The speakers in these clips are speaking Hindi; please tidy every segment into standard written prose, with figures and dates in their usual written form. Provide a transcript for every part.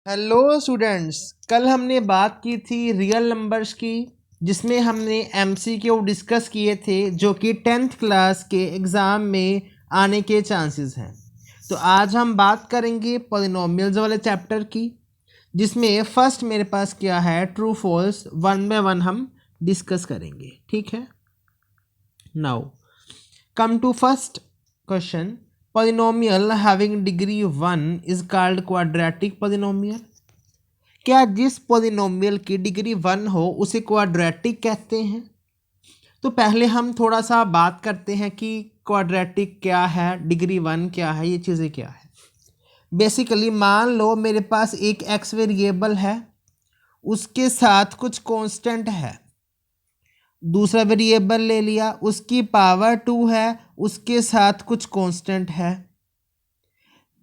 हेलो स्टूडेंट्स, कल हमने बात की थी रियल नंबर्स की, जिसमें हमने एमसीक्यू डिस्कस किए थे जो कि 10th क्लास के एग्ज़ाम में आने के चांसेस हैं। तो आज हम बात करेंगे पॉलिनोमियल्स वाले चैप्टर की, जिसमें फर्स्ट मेरे पास क्या है, true false, one by one हम डिस्कस करेंगे। ठीक है, now come to first question. Polynomial having degree 1 is called quadratic polynomial. क्या जिस पॉलिनोमियल की डिग्री 1 हो उसे क्वाड्रेटिक कहते हैं? तो पहले हम थोड़ा सा बात करते हैं कि क्वाड्रेटिक क्या है, डिग्री 1 क्या है, ये चीज़ें क्या है। बेसिकली मान लो मेरे पास एक एक्स वेरिएबल है, उसके साथ कुछ कांस्टेंट है। दूसरा वेरिएबल ले लिया, उसकी पावर 2 है, उसके साथ कुछ कांस्टेंट है।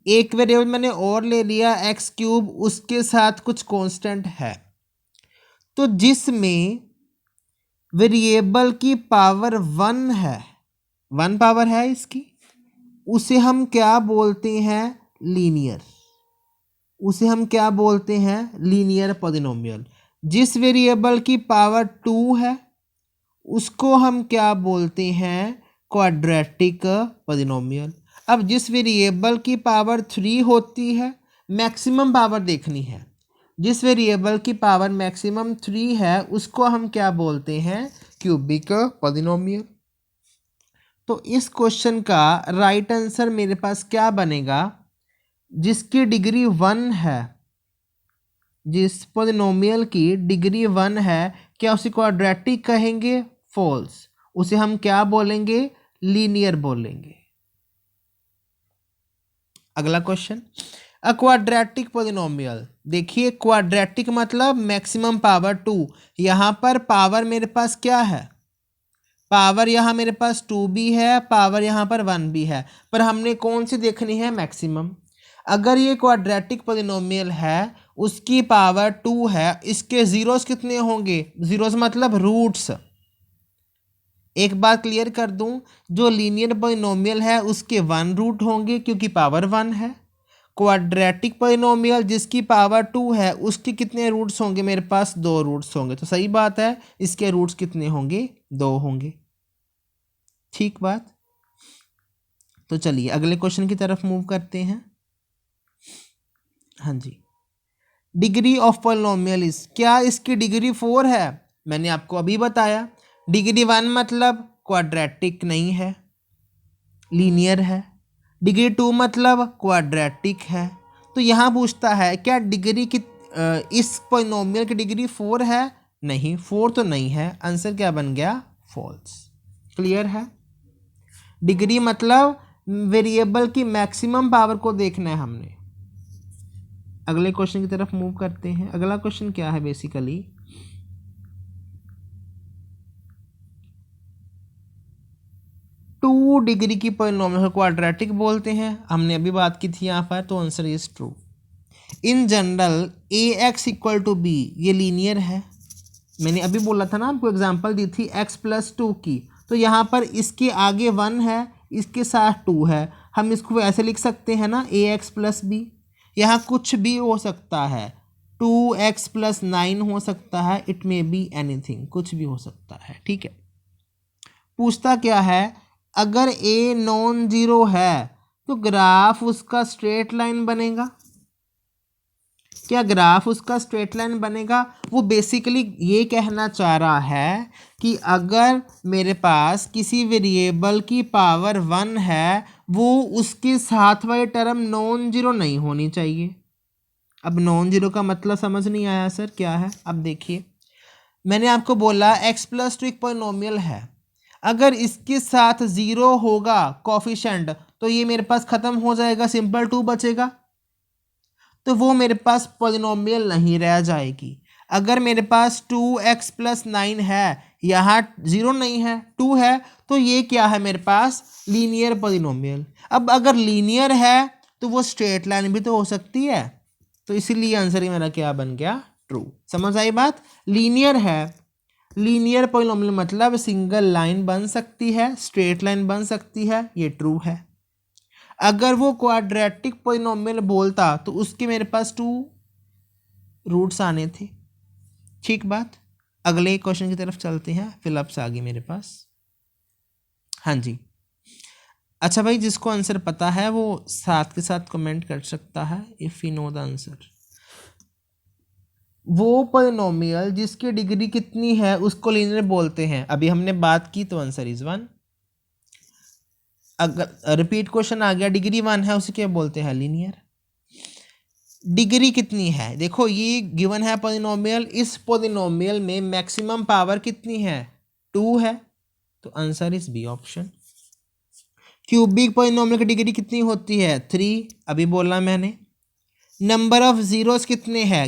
एक वेरिएबल मैंने और ले लिया एक्स क्यूब, उसके साथ कुछ कांस्टेंट है। तो जिसमें वेरिएबल की पावर 1 है, 1 पावर है इसकी, उसे हम क्या बोलते हैं, लीनियर। उसे हम क्या बोलते हैं, लीनियर पॉलिनोमियल। जिस वेरिएबल की पावर 2 है उसको हम क्या बोलते हैं, क्वाड्रेटिक पॉलिनोमियल। अब जिस वेरिएबल की पावर 3 होती है, मैक्सिमम पावर देखनी है, जिस वेरिएबल की पावर मैक्सिमम 3 है उसको हम क्या बोलते हैं, क्यूबिक पॉलिनोमियल। तो इस क्वेश्चन का राइट आंसर मेरे पास क्या बनेगा, जिसकी डिग्री 1 है, जिस पॉलिनोमियल की डिग्री 1 है, क्या उसे क्वाड्रेटिक कहेंगे, फॉल्स। उसे हम क्या बोलेंगे, लीनियर बोलेंगे। अगला क्वेश्चन, अ क्वाड्रेटिक पॉलिनोमियल। देखिए क्वाड्रेटिक मतलब मैक्सिमम पावर 2। यहाँ पर पावर मेरे पास क्या है, पावर यहाँ मेरे पास 2 भी है, पावर यहाँ पर 1 भी है, पर हमने कौन सी देखनी है, मैक्सिमम। अगर ये क्वाड्रेटिक पॉलिनोमियल है, उसकी पावर 2 है, इसके जीरोस कितने होंगे, जीरोस मतलब रूट्स। एक बात क्लियर कर दूं, जो लीनियर पॉलिनोमियल है उसके 1 रूट होंगे क्योंकि पावर 1 है। क्वाड्रेटिक पॉलिनोमियल जिसकी पावर 2 है, उसके कितने रूट्स होंगे, मेरे पास 2 रूट्स होंगे। तो सही बात है, इसके रूट्स कितने होंगे, 2 होंगे। ठीक बात। तो चलिए अगले क्वेश्चन की तरफ मूव करते हैं। हाँ जी, डिग्री ऑफ पॉलिनोमियल इज, क्या इसकी डिग्री 4 है? मैंने आपको अभी बताया, डिग्री 1 मतलब क्वाड्रेटिक नहीं है, लीनियर है। डिग्री 2 मतलब क्वाड्रेटिक है। तो यहाँ पूछता है क्या डिग्री की इस पॉलिनोमियल की डिग्री 4 है? नहीं, 4 तो नहीं है। आंसर क्या बन गया, फॉल्स। क्लियर है, डिग्री मतलब वेरिएबल की मैक्सिमम पावर को देखना है हमने। अगले क्वेश्चन की तरफ मूव करते हैं। अगला क्वेश्चन क्या है, बेसिकली 2 डिग्री की पॉलिनोमियल को क्वाड्रेटिक बोलते हैं, हमने अभी बात की थी यहाँ पर। तो answer is true. In general a x equal to b, ये लीनियर है। मैंने अभी बोला था ना, आपको एग्जांपल दी थी एक्स प्लस 2 की। तो यहाँ पर इसके आगे 1 है, इसके साथ 2 है, हम इसको ऐसे लिख सकते हैं ना, ए एक्स प्लस बी। यहाँ कुछ भी हो सकता है, 2x प्लस 9 हो सकता है, इट मे बी एनीथिंग, कुछ भी हो सकता है। ठीक है, पूछता क्या है, अगर ए नॉन जीरो है तो ग्राफ उसका स्ट्रेट लाइन बनेगा। क्या ग्राफ उसका स्ट्रेट लाइन बनेगा? वो बेसिकली ये कहना चाह रहा है कि अगर मेरे पास किसी वेरिएबल की पावर 1 है, वो उसके साथ वाले टर्म नॉन जीरो नहीं होनी चाहिए। अब नॉन जीरो का मतलब समझ नहीं आया सर, क्या है? अब देखिए, मैंने आपको बोला x प्लस 2 एक पॉलिनोमियल है, अगर इसके साथ 0 होगा कोफिशिएंट, तो ये मेरे पास खत्म हो जाएगा, सिंपल 2 बचेगा, तो वो मेरे पास पॉलिनोमियल नहीं रह जाएगी। अगर मेरे पास 2x प्लस 9 है, यहाँ 0 नहीं है, 2 है, तो ये क्या है, मेरे पास लीनियर पॉलिनोमियल। अब अगर लीनियर है तो वो स्ट्रेट लाइन भी तो हो सकती है, तो इसीलिए आंसर ही मेरा क्या बन गया, ट्रू। समझ आई बात? लीनियर है, लीनियर पॉलिनोमियल मतलब सिंगल लाइन बन सकती है, स्ट्रेट लाइन बन सकती है, ये ट्रू है। अगर वो क्वाड्रेटिक पॉलिनोमियल बोलता तो उसके मेरे पास 2 रूट्स आने थे। ठीक बात, अगले क्वेश्चन की तरफ चलते हैं। फिलअप्स आ गई मेरे पास। हाँ जी, अच्छा भाई, जिसको आंसर पता है वो साथ के साथ कमेंट कर सकता है if you know the answer. वो पॉलिनोमियल जिसकी डिग्री कितनी है उसको लीनियर बोलते हैं। अभी हमने बात की तो आंसर इज 1। अगर रिपीट क्वेश्चन आ गया डिग्री 1 है उसे क्या बोलते हैं? लीनियर। डिग्री कितनी है? देखो ये गिवन है पॉलिनोमियल, इस पॉलिनोमियल में मैक्सिमम पावर कितनी है? 2 है, तो answer is b option. Cubic polynomial की डिग्री कितनी होती है? 3, अभी बोला मैंने। नंबर ऑफ जीरोस कितने हैं?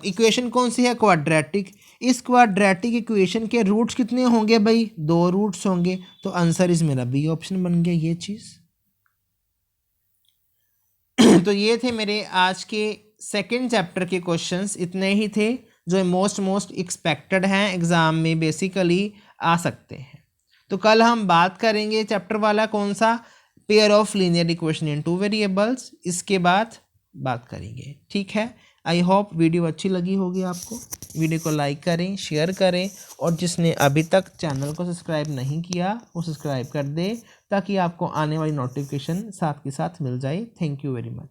इक्वेशन कौन सी है? क्वाड्रेटिक। इस क्वाड्रेटिक इक्वेशन के रूट्स कितने होंगे भाई? 2 रूट्स होंगे, तो आंसर इज मेरा बी ऑप्शन बन गया ये चीज। तो ये थे मेरे आज के सेकंड चैप्टर के क्वेश्चंस, इतने ही थे जो मोस्ट एक्सपेक्टेड हैं एग्जाम में, बेसिकली आ सकते हैं। तो कल हम बात करेंगे चैप्टर वाला कौन सा? Pair of linear equation in 2 variables. इसके बाद बात करेंगे। ठीक है, आई होप वीडियो अच्छी लगी होगी आपको। वीडियो को लाइक करें, शेयर करें, और जिसने अभी तक चैनल को सब्सक्राइब नहीं किया वो सब्सक्राइब कर दे, ताकि आपको आने वाली नोटिफिकेशन साथ के साथ मिल जाए। Thank you very much.